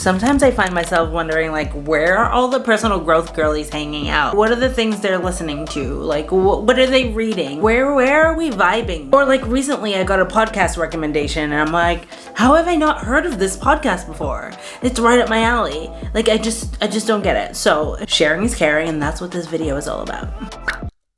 Sometimes I find myself wondering, like, where are all the personal growth girlies hanging out? What are the things they're listening to? Like, what are they reading? Where are we vibing? Or like recently I got a podcast recommendation and I'm like, how have I not heard of this podcast before? It's right up my alley. Like, I just don't get it. So sharing is caring, and that's what this video is all about.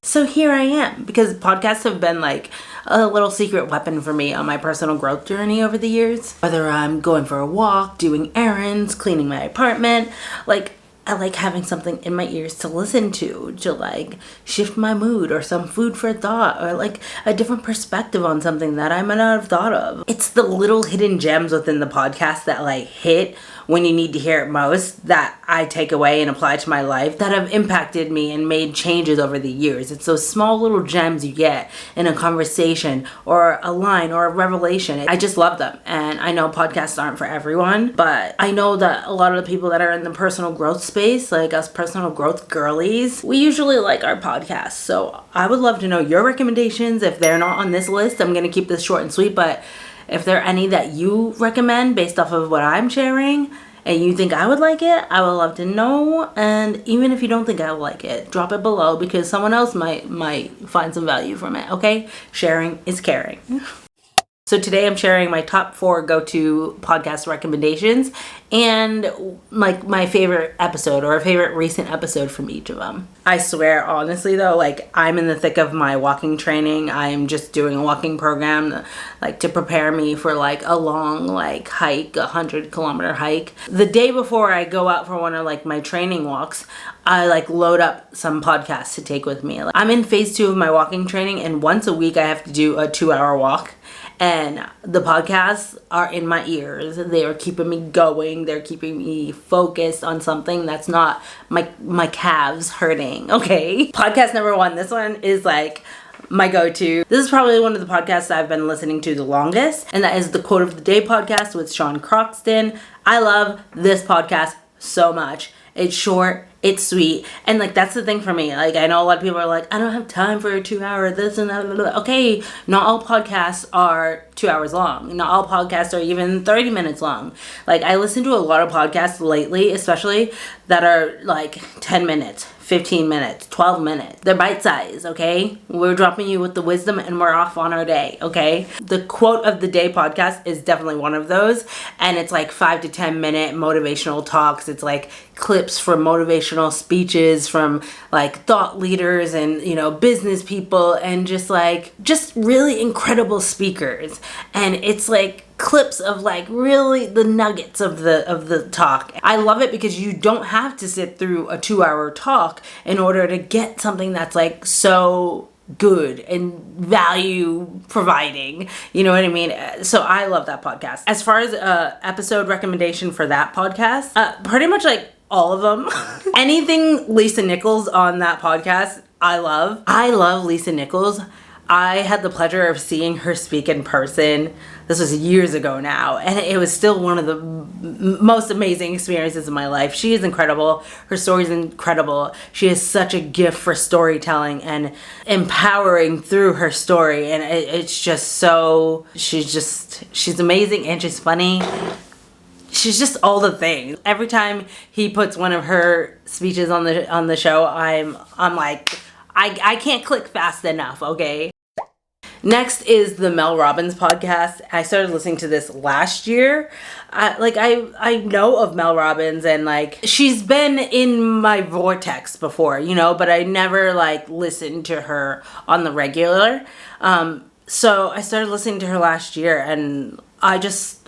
So here I am, because podcasts have been like a little secret weapon for me on my personal growth journey over the years. Whether I'm going for a walk, doing errands, cleaning my apartment, like, I like having something in my ears to listen to like shift my mood, or some food for thought, or like a different perspective on something that I might not have thought of. It's the little hidden gems within the podcast that like hit when you need to hear it most, that I take away and apply to my life, that have impacted me and made changes over the years. It's those small little gems you get in a conversation or a line or a revelation. I just love them. And I know podcasts aren't for everyone, but I know that a lot of the people that are in the personal growth space, like us personal growth girlies, we usually like our podcasts. So I would love to know your recommendations. If they're not on this list, I'm going to keep this short and sweet, but if there are any that you recommend based off of what I'm sharing and you think I would like it, I would love to know. And even if you don't think I would like it, drop it below, because someone else might find some value from it, okay? Sharing is caring. So today I'm sharing my top 4 go-to podcast recommendations and like my favorite episode or a favorite recent episode from each of them. I swear, honestly though, like, I'm in the thick of my walking training. I'm just doing a walking program like to prepare me for like a long like hike, 100-kilometer hike. The day before I go out for one of like my training walks, I like load up some podcasts to take with me. I'm in phase 2 of my walking training, and once a week I have to do a 2-hour walk. And the podcasts are in my ears. They are keeping me going. They're keeping me focused on something that's not my calves hurting, okay? Podcast number 1. This one is like my go-to. This is probably one of the podcasts I've been listening to the longest, and that is the Quote of the Day podcast with Sean Croxton. I love this podcast so much. It's short, it's sweet, and like, that's the thing for me. Like, I know a lot of people are like, I don't have time for a 2-hour this and that. Okay, not all podcasts are 2 hours long. Not all podcasts are even 30 minutes long. Like, I listen to a lot of podcasts lately, especially, that are like 10 minutes, 15 minutes, 12 minutes. They're bite-sized, okay? We're dropping you with the wisdom and we're off on our day, okay? The Quote of the Day podcast is definitely one of those, and it's like 5 to 10 minute motivational talks. It's like clips from motivational speeches from like thought leaders and, you know, business people, and just really incredible speakers. And it's like clips of like really the nuggets of the talk. I love it because you don't have to sit through a 2-hour talk in order to get something that's like so good and value providing, you know what I mean? So I love that podcast. As far as episode recommendation for that podcast, pretty much like all of them. Anything Lisa Nichols on that podcast, I love. I love Lisa Nichols. I had the pleasure of seeing her speak in person. This was years ago now, and it was still one of the most amazing experiences of my life. She is incredible. Her story is incredible. She has such a gift for storytelling and empowering through her story, and it's just so, she's amazing, and she's funny. She's just all the things. Every time he puts one of her speeches on the show, I'm like, I can't click fast enough, okay? Next is the Mel Robbins podcast. I started listening to this last year. I know of Mel Robbins, and like, she's been in my vortex before, you know, but I never like listened to her on the regular. So I started listening to her last year, and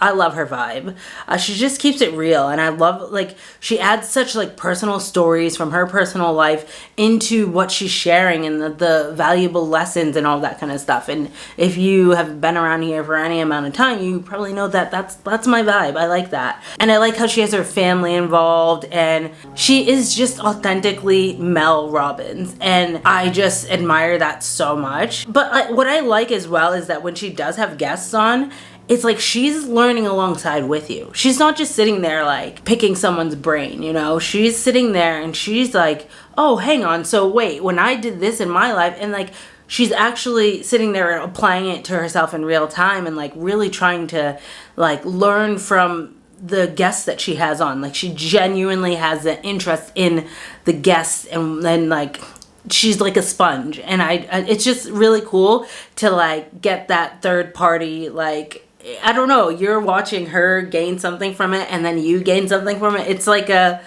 I love her vibe. She just keeps it real, and I love, like, she adds such like personal stories from her personal life into what she's sharing, and the valuable lessons and all that kind of stuff. And if you have been around here for any amount of time, you probably know that that's my vibe. I like that. And I like how she has her family involved, and she is just authentically Mel Robbins, and I just admire that so much. But what I like as well is that when she does have guests on, it's like she's learning alongside with you. She's not just sitting there like picking someone's brain, you know? She's sitting there and she's like, oh, hang on, so wait, when I did this in my life, and like, she's actually sitting there and applying it to herself in real time, and like really trying to like learn from the guests that she has on. Like, she genuinely has an interest in the guests, and then like she's like a sponge, and it's just really cool to like get that third party, like, I don't know, you're watching her gain something from it and then you gain something from it. It's like anyway.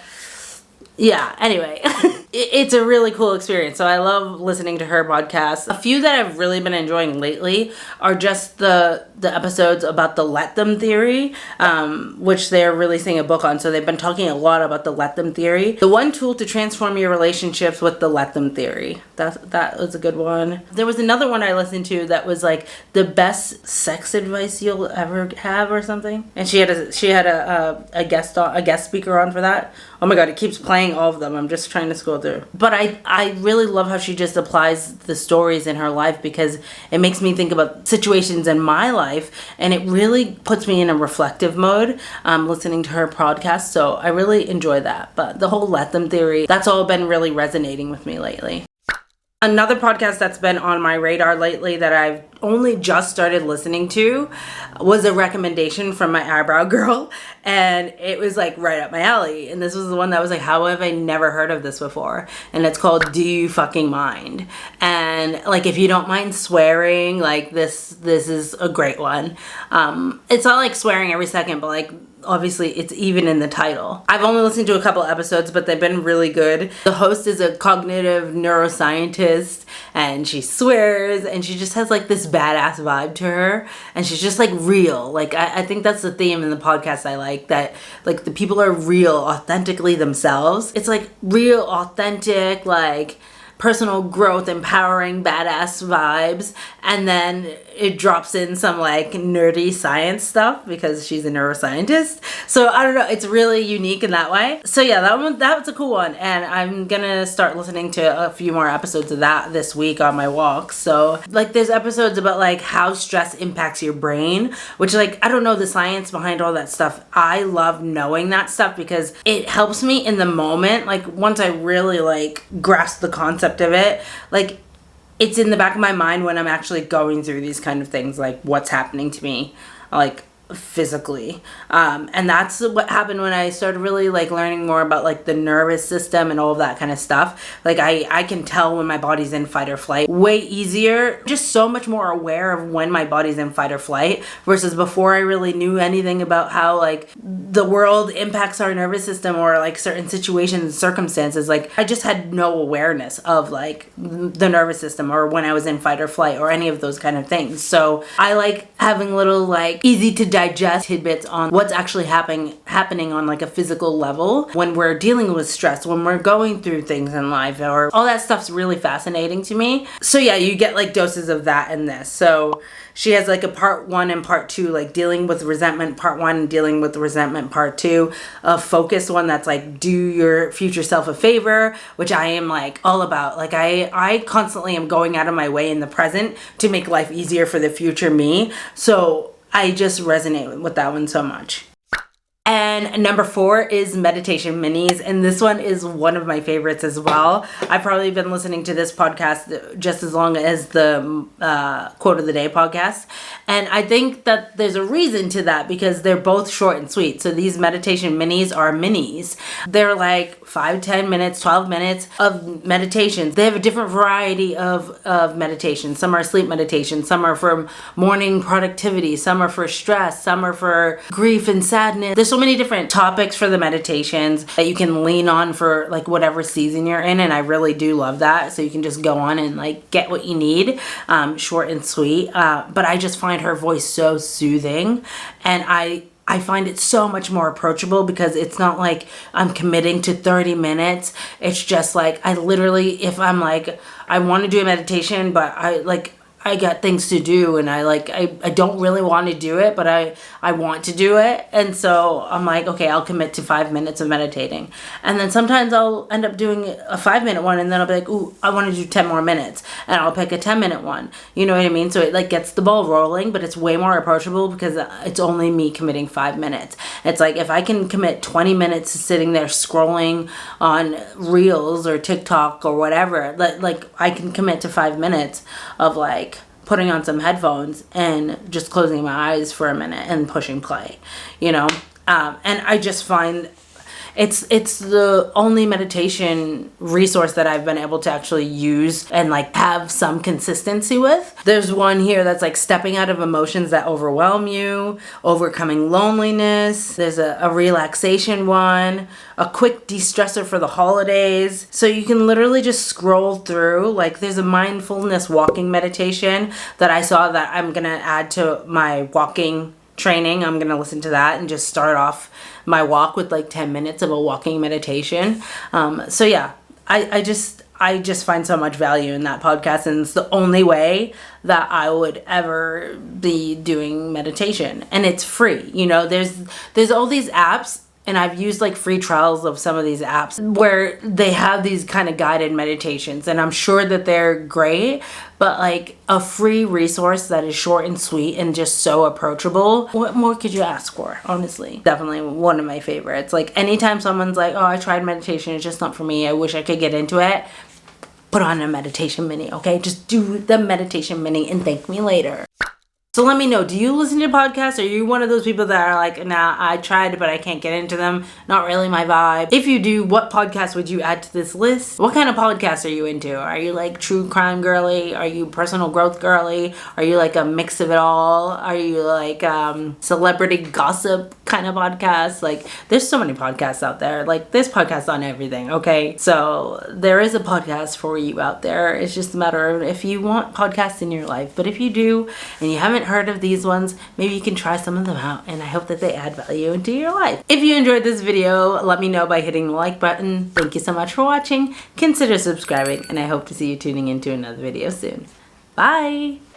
It's a really cool experience. So I love listening to her podcast. A few that I've really been enjoying lately are just the episodes about the Let Them theory, which they're releasing a book on. So they've been talking a lot about the Let Them theory. The one tool to transform your relationships with the Let Them theory. That was a good one. There was another one I listened to that was like the best sex advice you'll ever have or something. And she had a guest speaker on for that. Oh my god, it keeps playing all of them. I'm just trying to scroll through. But I really love how she just applies the stories in her life, because it makes me think about situations in my life, and it really puts me in a reflective mode listening to her podcast. So I really enjoy that. But the whole Let Them theory, that's all been really resonating with me lately. Another podcast that's been on my radar lately that I've only just started listening to was a recommendation from my eyebrow girl, and it was like right up my alley. And this was the one that was like, how have I never heard of this before? And it's called Do You Fucking Mind? And like, if you don't mind swearing, like this is a great one. It's not like swearing every second, but like, obviously it's even in the title. I've only listened to a couple episodes, but they've been really good. The host is a cognitive neuroscientist, and she swears, and she just has like this badass vibe to her, and she's just like real. Like I think that's the theme in the podcast I like, that like the people are real, authentically themselves. It's like real, authentic, like personal growth, empowering, badass vibes, and then it drops in some like nerdy science stuff because she's a neuroscientist. So I don't know, it's really unique in that way. So yeah, that was a cool one, and I'm gonna start listening to a few more episodes of that this week on my walk. So like, there's episodes about like how stress impacts your brain, which like, I don't know the science behind all that stuff. I love knowing that stuff because it helps me in the moment. Like, once I really like grasp the concept of it, like, it's in the back of my mind when I'm actually going through these kind of things, like what's happening to me, like physically. And that's what happened when I started really like learning more about like the nervous system and all of that kind of stuff. Like I can tell when my body's in fight or flight way easier, just so much more aware of when my body's in fight or flight, versus before I really knew anything about how like the world impacts our nervous system or like certain situations and circumstances. Like, I just had no awareness of like the nervous system or when I was in fight or flight or any of those kind of things. So I like having little like easy to digest tidbits on what's actually happening on like a physical level when we're dealing with stress, when we're going through things in life, or all that stuff's really fascinating to me. So yeah, you get like doses of that in this. So she has like a part 1 and part 2, like dealing with resentment part 1 and dealing with resentment part 2, a focused one that's like do your future self a favor, which I am like all about. Like I constantly am going out of my way in the present to make life easier for the future me. So I just resonate with that one so much. And number 4 is Meditation Minis, and this one is one of my favorites as well. I've probably been listening to this podcast just as long as the Quote of the Day podcast, and I think that there's a reason to that because they're both short and sweet. So these Meditation Minis are minis. They're like 5, 10 minutes, 12 minutes of meditations. They have a different variety of meditation. Some are sleep meditation, some are for morning productivity, some are for stress, some are for grief and sadness. There's so many different topics for the meditations that you can lean on for like whatever season you're in, and I really do love that. So you can just go on and like get what you need, short and sweet. But I just find her voice so soothing, and I find it so much more approachable because it's not like I'm committing to 30 minutes. It's just like I literally, if I'm like, I want to do a meditation, but I got things to do, and I don't really want to do it, but I want to do it. And so I'm like, okay, I'll commit to 5 minutes of meditating. And then sometimes I'll end up doing a 5-minute one, and then I'll be like, ooh, I want to do 10 more minutes, and I'll pick a 10-minute one. You know what I mean? So it like gets the ball rolling, but it's way more approachable because it's only me committing 5 minutes. It's like, if I can commit 20 minutes to sitting there scrolling on Reels or TikTok or whatever, like I can commit to 5 minutes of like putting on some headphones and just closing my eyes for a minute and pushing play, you know? And I just find it's the only meditation resource that I've been able to actually use and like have some consistency with. There's one here that's like stepping out of emotions that overwhelm you, overcoming loneliness. There's a relaxation one, a quick de-stressor for the holidays. So you can literally just scroll through. Like there's a mindfulness walking meditation that I saw that I'm gonna add to my walking training. I'm gonna listen to that and just start off my walk with like 10 minutes of a walking meditation. So yeah, I just find so much value in that podcast, and it's the only way that I would ever be doing meditation, and it's free. You know, there's all these apps, and I've used like free trials of some of these apps where they have these kind of guided meditations, and I'm sure that they're great, but like a free resource that is short and sweet and just so approachable, what more could you ask for, honestly? Definitely one of my favorites. Like anytime someone's like, oh, I tried meditation, it's just not for me, I wish I could get into it, put on a meditation mini, okay? Just do the meditation mini and thank me later. So let me know, do you listen to podcasts? Are you one of those people that are like, nah, I tried, but I can't get into them. Not really my vibe. If you do, what podcast would you add to this list? What kind of podcasts are you into? Are you like true crime girly? Are you personal growth girly? Are you like a mix of it all? Are you like celebrity gossip kind of podcasts? Like there's so many podcasts out there. Like this podcast on everything, okay? So there is a podcast for you out there. It's just a matter of if you want podcasts in your life. But if you do and you haven't heard of these ones, maybe you can try some of them out, and I hope that they add value into your life. If you enjoyed this video, let me know by hitting the like button. Thank you so much for watching. Consider subscribing, and I hope to see you tuning into another video soon. Bye!